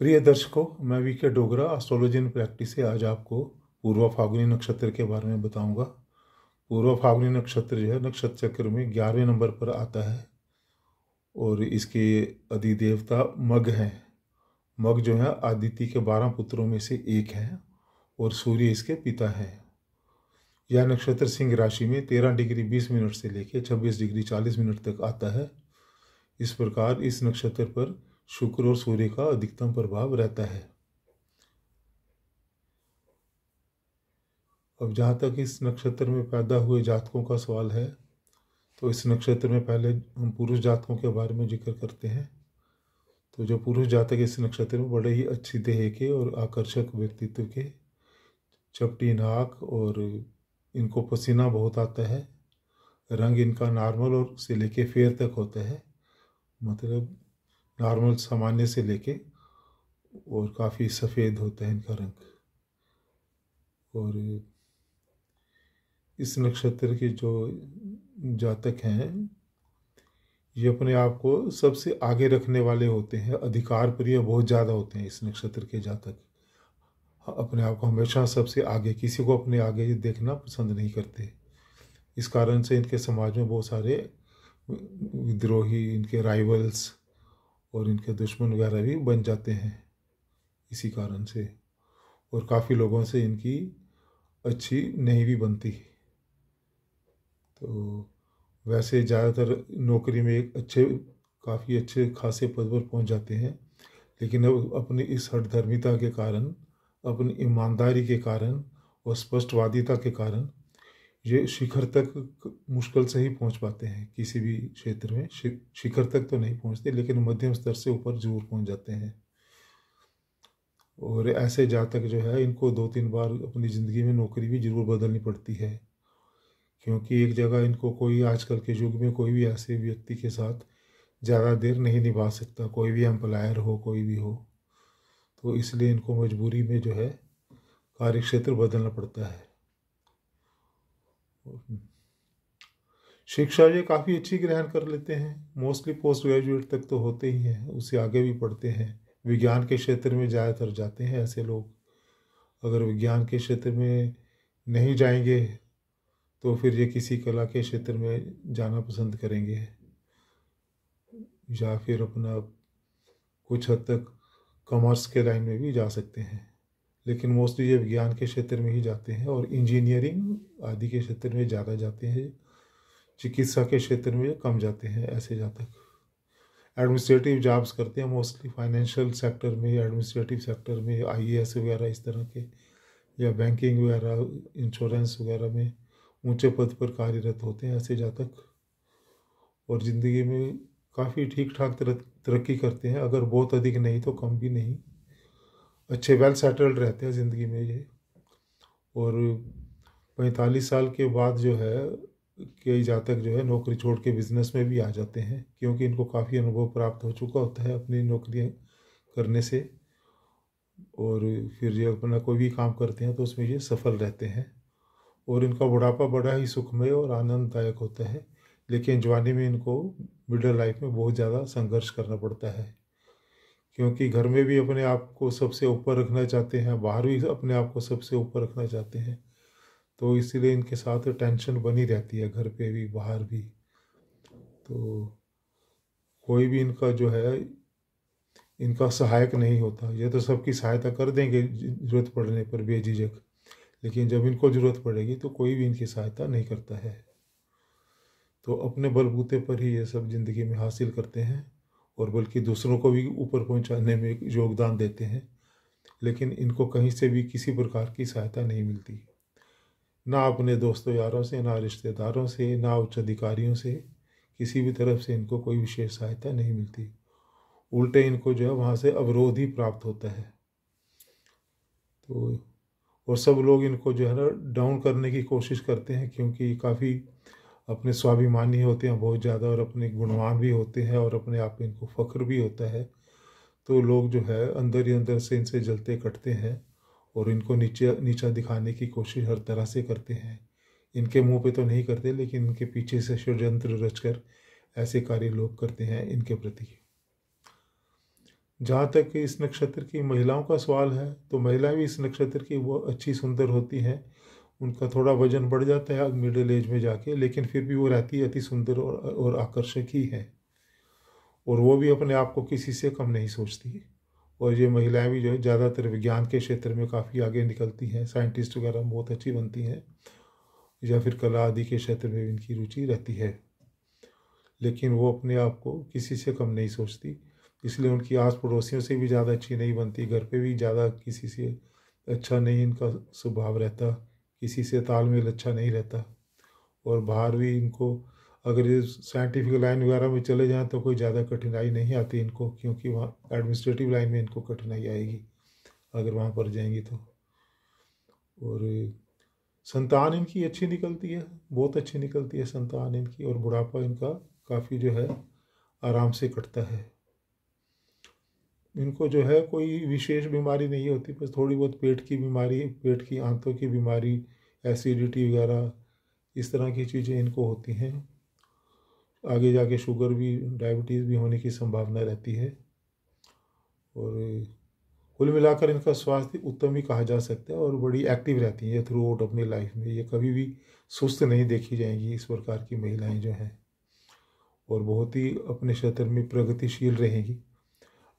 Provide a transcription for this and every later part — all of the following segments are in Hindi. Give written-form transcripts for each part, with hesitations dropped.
प्रिय दर्शकों, मैं VK Dogra astrology in practice से आज आपको पूर्व फाल्गुनी नक्षत्र के बारे में बताऊंगा। पूर्व फाल्गुनी नक्षत्र जो है नक्षत्र चक्र में 11वें नंबर पर आता है और इसके अधिदेवता मग हैं। मग जो है आदित्य के 12 पुत्रों में से एक है और सूर्य इसके पिता है। यह नक्षत्र सिंह राशि में 13 डिग्री 20 मिनट से लेकर 26 डिग्री 40 मिनट तक आता है। इस प्रकार इस नक्षत्र पर शुक्र और सूर्य का अधिकतम प्रभाव रहता है। अब जहाँ तक इस नक्षत्र में पैदा हुए जातकों का सवाल है, तो इस नक्षत्र में पहले हम पुरुष जातकों के बारे में जिक्र करते हैं। तो जो पुरुष जातक इस नक्षत्र में बड़े ही अच्छी देह के और आकर्षक व्यक्तित्व के, चपटी नाक और इनको पसीना बहुत आता है। रंग इनका नॉर्मल और से लेके फेयर तक होता है, मतलब नॉर्मल सामान्य से लेके और काफ़ी सफ़ेद होता है इनका रंग। और इस नक्षत्र के जो जातक हैं ये अपने आप को सबसे आगे रखने वाले होते हैं, अधिकार प्रिय बहुत ज़्यादा होते हैं। इस नक्षत्र के जातक अपने आप को हमेशा सबसे आगे, किसी को अपने आगे देखना पसंद नहीं करते। इस कारण से इनके समाज में बहुत सारे विद्रोही, इनके राइवल्स और इनके दुश्मन वगैरह भी बन जाते हैं इसी कारण से। और काफ़ी लोगों से इनकी अच्छी नहीं भी बनती। तो वैसे ज़्यादातर नौकरी में एक काफ़ी अच्छे खासे पद पर पहुंच जाते हैं, लेकिन अब अपनी इस हठधर्मिता के कारण, अपनी ईमानदारी के कारण और स्पष्टवादिता के कारण ये शिखर तक मुश्किल से ही पहुंच पाते हैं। किसी भी क्षेत्र में शिखर तक तो नहीं पहुंचते, लेकिन मध्यम स्तर से ऊपर जरूर पहुंच जाते हैं। और ऐसे जातक जो है इनको 2-3 बार अपनी ज़िंदगी में नौकरी भी जरूर बदलनी पड़ती है, क्योंकि एक जगह इनको कोई, आजकल के युग में कोई भी ऐसे व्यक्ति के साथ ज़्यादा देर नहीं निभा सकता, कोई भी एम्प्लॉयर हो, कोई भी हो। तो इसलिए इनको मजबूरी में जो है कार्यक्षेत्र बदलना पड़ता है। शिक्षा ये काफ़ी अच्छी ग्रहण कर लेते हैं, मोस्टली पोस्ट ग्रेजुएट तक तो होते ही हैं, उससे आगे भी पढ़ते हैं। विज्ञान के क्षेत्र में ज़्यादातर जाते हैं ऐसे लोग। अगर विज्ञान के क्षेत्र में नहीं जाएंगे तो फिर ये किसी कला के क्षेत्र में जाना पसंद करेंगे, या फिर अपना कुछ हद तक कॉमर्स के लाइन में भी जा सकते हैं। लेकिन मोस्टली ये विज्ञान के क्षेत्र में ही जाते हैं और इंजीनियरिंग आदि के क्षेत्र में ज़्यादा जाते हैं। चिकित्सा के क्षेत्र में कम जाते हैं ऐसे जातक। एडमिनिस्ट्रेटिव जॉब्स करते हैं मोस्टली, फाइनेंशियल सेक्टर में, एडमिनिस्ट्रेटिव सेक्टर में, आईएएस वगैरह इस तरह के, या बैंकिंग वगैरह, इंश्योरेंस वगैरह में ऊंचे पद पर कार्यरत होते हैं ऐसे जातक। और ज़िंदगी में काफ़ी ठीक ठाक तरक्की करते हैं, अगर बहुत अधिक नहीं तो कम भी नहीं, अच्छे वेल सेटल्ड रहते हैं ज़िंदगी में ये। और 45 साल के बाद जो है कई जातक जो है नौकरी छोड़ के बिजनेस में भी आ जाते हैं, क्योंकि इनको काफ़ी अनुभव प्राप्त हो चुका होता है अपनी नौकरियां करने से। और फिर ये अपना कोई भी काम करते हैं तो उसमें ये सफल रहते हैं। और इनका बुढ़ापा बड़ा ही सुखमय और आनंददायक होता है, लेकिन जवानी में इनको मिडिल लाइफ में बहुत ज़्यादा संघर्ष करना पड़ता है, क्योंकि घर में भी अपने आप को सबसे ऊपर रखना चाहते हैं, बाहर भी अपने आप को सबसे ऊपर रखना चाहते हैं। तो इसीलिए इनके साथ टेंशन बनी रहती है, घर पे भी बाहर भी। तो कोई भी इनका जो है इनका सहायक नहीं होता। ये तो सबकी सहायता कर देंगे ज़रूरत पड़ने पर बेझिझक, लेकिन जब इनको ज़रूरत पड़ेगी तो कोई भी इनकी सहायता नहीं करता है। तो अपने बलबूते पर ही ये सब ज़िंदगी में हासिल करते हैं, और बल्कि दूसरों को भी ऊपर पहुंचाने में योगदान देते हैं, लेकिन इनको कहीं से भी किसी प्रकार की सहायता नहीं मिलती, ना अपने दोस्तों यारों से, ना रिश्तेदारों से, ना उच्च अधिकारियों से। किसी भी तरफ से इनको कोई विशेष सहायता नहीं मिलती, उल्टे इनको जो है वहाँ से अवरोध ही प्राप्त होता है। तो और सब लोग इनको जो है ना डाउन करने की कोशिश करते हैं, क्योंकि काफ़ी अपने स्वाभिमानी होते हैं बहुत ज़्यादा, और अपने गुणवान भी होते हैं, और अपने आप में इनको फ़ख्र भी होता है। तो लोग जो है अंदर ही अंदर से इनसे जलते कटते हैं और इनको नीचा दिखाने की कोशिश हर तरह से करते हैं। इनके मुंह पे तो नहीं करते, लेकिन इनके पीछे से षड्यंत्र रचकर ऐसे कार्य लोग करते हैं इनके प्रति। जहाँ तक कि इस नक्षत्र की महिलाओं का सवाल है, तो महिलाएं भी इस नक्षत्र की वो अच्छी सुंदर होती हैं। उनका थोड़ा वजन बढ़ जाता है मिडिल एज में जाके, लेकिन फिर भी वो रहती है अति सुंदर और आकर्षक ही है। और वो भी अपने आप को किसी से कम नहीं सोचती। और ये महिलाएं भी जो है ज़्यादातर विज्ञान के क्षेत्र में काफ़ी आगे निकलती हैं, साइंटिस्ट वगैरह बहुत अच्छी बनती हैं, या फिर कला आदि के क्षेत्र में इनकी रुचि रहती है। लेकिन वो अपने आप को किसी से कम नहीं सोचती, इसलिए उनकी आस पड़ोसियों से भी ज़्यादा अच्छी नहीं बनती, घर पे भी ज़्यादा किसी से अच्छा नहीं इनका स्वभाव रहता, किसी से तालमेल अच्छा नहीं रहता। और बाहर भी इनको अगर ये साइंटिफिक लाइन वगैरह में चले जाएं तो कोई ज़्यादा कठिनाई नहीं आती इनको, क्योंकि वहाँ एडमिनिस्ट्रेटिव लाइन में इनको कठिनाई आएगी अगर वहाँ पर जाएंगी तो। और संतान इनकी अच्छी निकलती है, बहुत अच्छी निकलती है संतान इनकी, और बुढ़ापा इनका काफ़ी जो है आराम से कटता है। इनको जो है कोई विशेष बीमारी नहीं होती, बस थोड़ी बहुत पेट की बीमारी, पेट की आंतों की बीमारी, एसिडिटी वगैरह इस तरह की चीज़ें इनको होती हैं। आगे जाके शुगर भी, डायबिटीज़ भी होने की संभावना रहती है। और कुल मिलाकर इनका स्वास्थ्य उत्तम ही कहा जा सकता है, और बड़ी एक्टिव रहती हैं थ्रू आउट अपनी लाइफ में। ये कभी भी सुस्त नहीं देखी जाएंगी इस प्रकार की महिलाएं जो हैं, और बहुत ही अपने क्षेत्र में प्रगतिशील रहेंगी।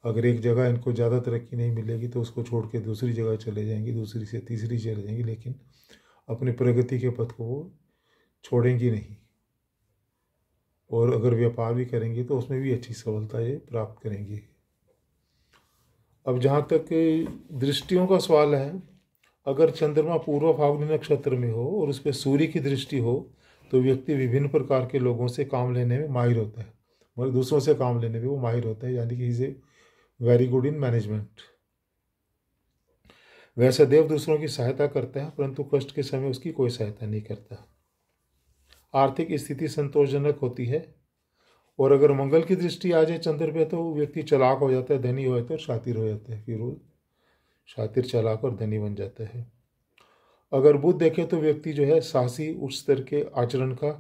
अगर एक जगह इनको ज़्यादा तरक्की नहीं मिलेगी तो उसको छोड़ के दूसरी जगह चले जाएंगी, दूसरी से तीसरी चले जाएंगी, लेकिन अपने प्रगति के पथ को वो छोड़ेंगी नहीं। और अगर व्यापार भी करेंगी तो उसमें भी अच्छी सफलता ये प्राप्त करेंगी। अब जहाँ तक दृष्टियों का सवाल है, अगर चंद्रमा पूर्व फाल्गुनी नक्षत्र में हो और उस पर सूर्य की दृष्टि हो तो व्यक्ति विभिन्न प्रकार के लोगों से काम लेने में माहिर होता है, मतलब दूसरों से काम लेने में वो माहिर होता है, यानी कि is a very good in management. वह सदैव दूसरों की सहायता करता है, परंतु कष्ट के समय उसकी कोई सहायता नहीं करता। आर्थिक स्थिति संतोषजनक होती है, और अगर मंगल की दृष्टि आ जाए चंद्र पे तो व्यक्ति चालाक हो जाता है, धनी हो जाता है और शातिर हो जाता है, फिर वो शातिर, चालाक और धनी बन जाता है। अगर बुध देखे तो व्यक्ति जो है साहसी, उच्च स्तर के आचरण का,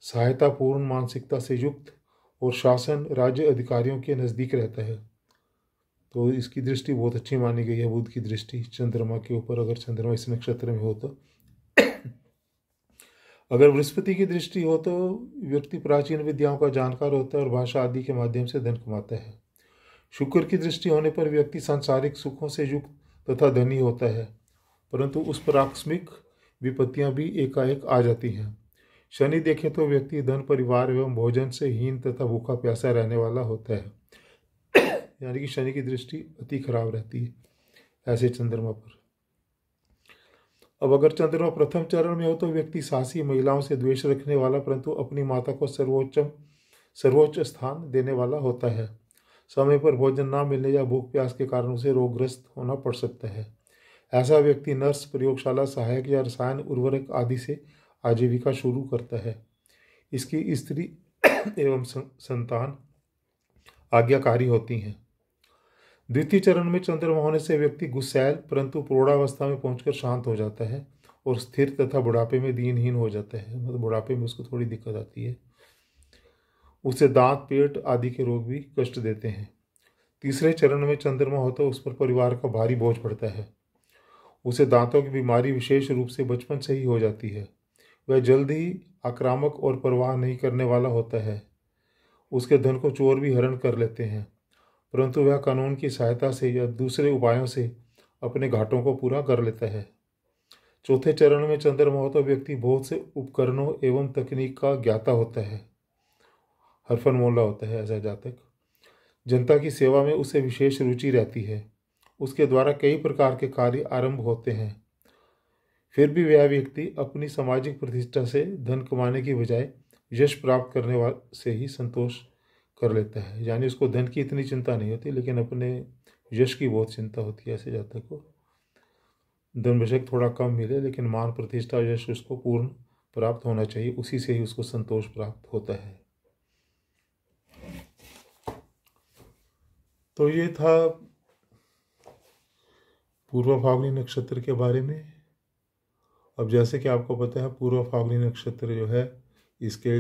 सहायतापूर्ण मानसिकता से युक्त और शासन राज्य अधिकारियों के नज़दीक रहता है। तो इसकी दृष्टि बहुत अच्छी मानी गई है, बुध की दृष्टि चंद्रमा के ऊपर, अगर चंद्रमा इस नक्षत्र में हो तो। अगर बृहस्पति की दृष्टि हो तो व्यक्ति प्राचीन विद्याओं का जानकार होता है और भाषा आदि के माध्यम से धन कमाता है। शुक्र की दृष्टि होने पर व्यक्ति सांसारिक सुखों से युक्त तथा धनी होता है, परंतु उस पर आकस्मिक विपत्तियां भी एकाएक आ जाती हैं। शनि देखें तो व्यक्ति धन, परिवार एवं भोजन से हीन तथा भूखा प्यासा रहने वाला होता है, यानी कि शनि की दृष्टि अति खराब रहती है ऐसे चंद्रमा पर। अब अगर चंद्रमा प्रथम चरण में हो तो व्यक्ति साहसी, महिलाओं से द्वेष रखने वाला, परंतु अपनी माता को सर्वोच्च स्थान देने वाला होता है। समय पर भोजन ना मिलने या भूख प्यास के कारण उसे रोगग्रस्त होना पड़ सकता है। ऐसा व्यक्ति नर्स, प्रयोगशाला सहायक या रसायन उर्वरक आदि से आजीविका शुरू करता है। इसकी स्त्री एवं संतान आज्ञाकारी होती हैं। द्वितीय चरण में चंद्रमा होने से व्यक्ति गुस्सैल परंतु प्रौढ़ावस्था में पहुंचकर शांत हो जाता है और स्थिर तथा बुढ़ापे में दीनहीन हो जाता है, मतलब बुढ़ापे में उसको थोड़ी दिक्कत आती है। उसे दांत, पेट आदि के रोग भी कष्ट देते हैं। तीसरे चरण में चंद्रमा हो तो उस पर परिवार का भारी बोझ पड़ता है। उसे दांतों की बीमारी विशेष रूप से बचपन से ही हो जाती है। वह जल्द ही आक्रामक और परवाह नहीं करने वाला होता है। उसके धन को चोर भी हरण कर लेते हैं, परंतु वह कानून की सहायता से या दूसरे उपायों से अपने घाटों को पूरा कर लेता है। चौथे चरण में चंद्रमा हो तो व्यक्ति बहुत से उपकरणों एवं तकनीक का ज्ञाता होता है, हरफनमौला होता है ऐसा जातक। जनता की सेवा में उसे विशेष रुचि रहती है। उसके द्वारा कई प्रकार के कार्य आरंभ होते हैं। फिर भी वह व्यक्ति अपनी सामाजिक प्रतिष्ठा से धन कमाने की बजाय यश प्राप्त करने वाले से ही संतोष कर लेता है, यानी उसको धन की इतनी चिंता नहीं होती, लेकिन अपने यश की बहुत चिंता होती है ऐसे जातक को। धन बेशक थोड़ा कम मिले, लेकिन मान, प्रतिष्ठा, यश उसको पूर्ण प्राप्त होना चाहिए, उसी से ही उसको संतोष प्राप्त होता है। तो ये था पूर्व फाल्गुनी नक्षत्र के बारे में। अब जैसे कि आपको पता है पूर्व फाल्गुनी नक्षत्र जो है इसके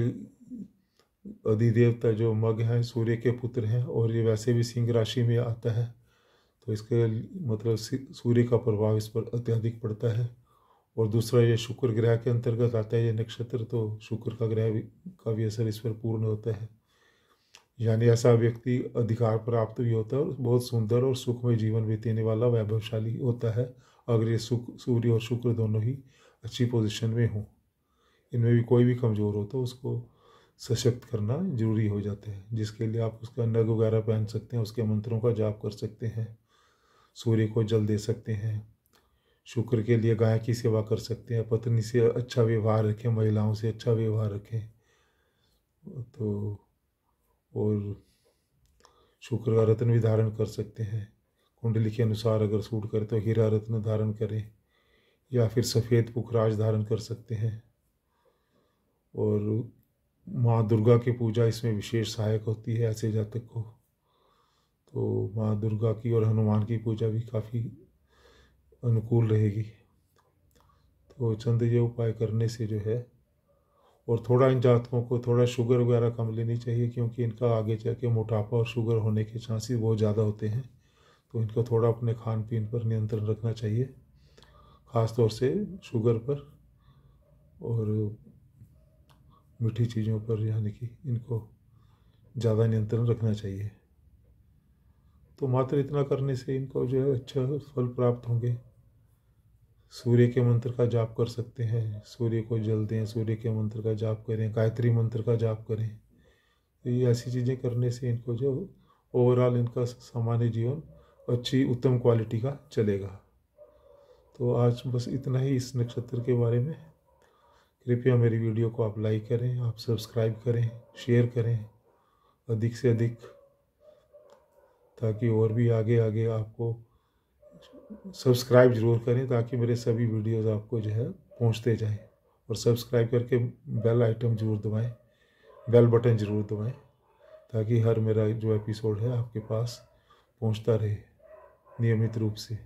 अधिदेवता जो मग हैं सूर्य के पुत्र हैं, और ये वैसे भी सिंह राशि में आता है, तो इसके मतलब सूर्य का प्रभाव इस पर अत्यधिक पड़ता है। और दूसरा, ये शुक्र ग्रह के अंतर्गत आता है ये नक्षत्र, तो शुक्र का का भी असर इस पर पूर्ण होता है। यानी ऐसा व्यक्ति अधिकार प्राप्त भी होता है और बहुत सुंदर और सुखमय जीवन बीतने वाला वैभवशाली होता है, अगर ये सूर्य और शुक्र दोनों ही अच्छी पोजीशन में हों। इनमें भी कोई भी कमज़ोर हो तो उसको सशक्त करना जरूरी हो जाता है, जिसके लिए आप उसका नग वगैरह पहन सकते हैं, उसके मंत्रों का जाप कर सकते हैं, सूर्य को जल दे सकते हैं, शुक्र के लिए गाय की सेवा कर सकते हैं, पत्नी से अच्छा व्यवहार रखें, महिलाओं से अच्छा व्यवहार रखें। तो और शुक्र का रत्न भी धारण कर सकते हैं, कुंडली के अनुसार अगर सूट करे तो हीरा रत्न धारण करें, या फिर सफ़ेद पुखराज धारण कर सकते हैं। और माँ दुर्गा की पूजा इसमें विशेष सहायक होती है ऐसे जातक को। तो माँ दुर्गा की और हनुमान की पूजा भी काफ़ी अनुकूल रहेगी। तो चंद ये उपाय करने से जो है, और थोड़ा इन जातकों को थोड़ा शुगर वगैरह कम लेनी चाहिए, क्योंकि इनका आगे जाके मोटापा और शुगर होने के चांसेस बहुत ज़्यादा होते हैं। तो इनको थोड़ा अपने खान पीन पर नियंत्रण रखना चाहिए, ख़ास तौर से शुगर पर और मीठी चीज़ों पर, यानी कि इनको ज़्यादा नियंत्रण रखना चाहिए। तो मात्र इतना करने से इनको जो है अच्छा फल प्राप्त होंगे। सूर्य के मंत्र का जाप कर सकते हैं, सूर्य को जल दें, सूर्य के मंत्र का जाप करें, गायत्री मंत्र का जाप करें। तो ये ऐसी चीज़ें करने से इनको जो ओवरऑल इनका सामान्य जीवन अच्छी उत्तम क्वालिटी का चलेगा। तो आज बस इतना ही इस नक्षत्र के बारे में। कृपया मेरी वीडियो को आप लाइक करें, आप सब्सक्राइब करें, शेयर करें अधिक से अधिक, ताकि और भी आगे आगे आपको सब्सक्राइब जरूर करें, ताकि मेरे सभी वीडियोस आपको जो है पहुंचते जाएं। और सब्सक्राइब करके बेल आइटम जरूर दबाएं, बेल बटन जरूर दबाएं, ताकि हर मेरा जो एपिसोड है आपके पास पहुंचता रहे नियमित रूप से।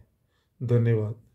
धन्यवाद।